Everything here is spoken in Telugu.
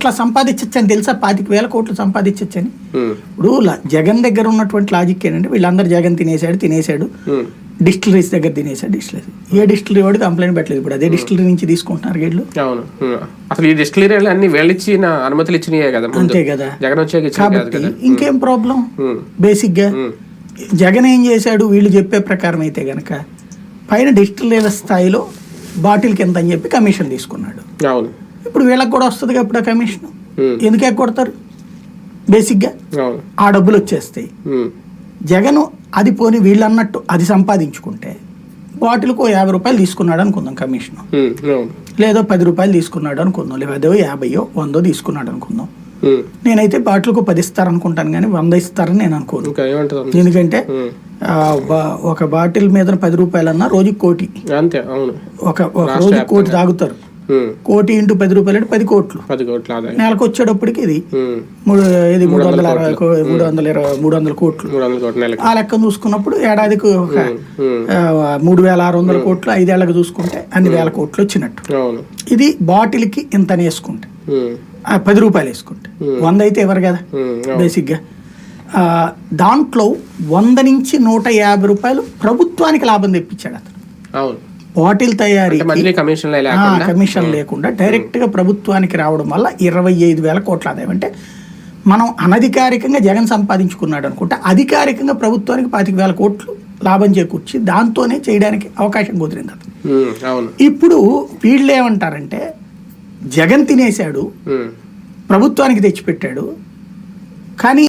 అట్లా సంపాదించచ్చని తెలుసా, 25,000 కోట్లు సంపాదించచ్చని. ఇప్పుడు జగన్ దగ్గర ఉన్నటువంటి లాజిక్ ఏంటంటే వీళ్ళందరూ జగన్ తినేశాడు, డిస్టిలరీస్ దగ్గర తినేశాడు. ఏ డిస్టిలరీ వాడు కంప్లైంట్ పెట్టలేదు, ఇప్పుడు అదే డిస్టిలరీ నుంచి తీసుకుంటున్నారు వీళ్ళు. అసలు ఈ డిస్టిలరీ అన్ని వీళ్ళు ఇచ్చిన అనుమతులు ఇచ్చినాయే కదా, అంతే కదా. జగన్ వచ్చాక కాబట్టి ఇంకేం ప్రాబ్లం. బేసిక్ గా జగన్ ఏం చేశాడు, వీళ్ళు చెప్పే ప్రకారం అయితే గనక పైన డిస్టిలరీల స్థాయిలో బాటిల్ కింద అని చెప్పి కమిషన్ తీసుకున్నాడు. ఇప్పుడు వీళ్ళకి కూడా వస్తుంది ఇప్పుడు ఆ కమిషన్. ఎందుకు ఎక్కొడతారు, బేసిక్ గా ఆ డబ్బులు వచ్చేస్తాయి. జగన్ అది పోని వీళ్ళు అన్నట్టు అది సంపాదించుకుంటే బాటిల్కు 50 రూపాయలు తీసుకున్నాడు అనుకుందాం కమిషన్, లేదో 10 రూపాయలు తీసుకున్నాడు అనుకుందాం, లేదో 50 100 తీసుకున్నాడు అనుకుందాం. నేనైతే బాటిల్కు 10 ఇస్తారనుకుంటాను కానీ 100 ఇస్తారని నేను అనుకోను. ఎందుకంటే ఒక బాటిల్ మీద 10 రూపాయలు అన్నా రోజుకి 1 కోటి, ఒక రోజుకి 1 కోటి తాగుతారు. 1 కోటి ఇంటూ 10 రూపాయలు అంటే 10 కోట్లు. నెలకు వచ్చేటప్పటికి ఇది 300 కోట్లు. ఆ లెక్కను చూసుకున్నప్పుడు ఏడాదికి 3,600 కోట్లు, 5 ఏళ్ళకి చూసుకుంటే అన్ని వేల కోట్లు వచ్చినట్టు. ఇది బాటిల్ కి ఇంత వేసుకుంటే 10 రూపాయలు వేసుకుంటే 100 అయితే ఎవరు కదా బేసిక్ గా. దాంట్లో 100 నుంచి 150 రూపాయలు ప్రభుత్వానికి లాభం తెప్పించాడు అతను. బాటిల్ తయారీ కమిషన్ లేకుండా డైరెక్ట్ గా ప్రభుత్వానికి రావడం వల్ల 25,000 కోట్ల ఆదాయం. అంటే మనం అనధికారికంగా జగన్ సంపాదించుకున్నాడు అనుకుంటే అధికారికంగా ప్రభుత్వానికి 25,000 కోట్లు లాభం చేకూర్చి దాంతోనే చేయడానికి అవకాశం కుదిరింది అతను. ఇప్పుడు వీళ్ళు ఏమంటారంటే జగన్ తినేశాడు, ప్రభుత్వానికి తెచ్చిపెట్టాడు, కానీ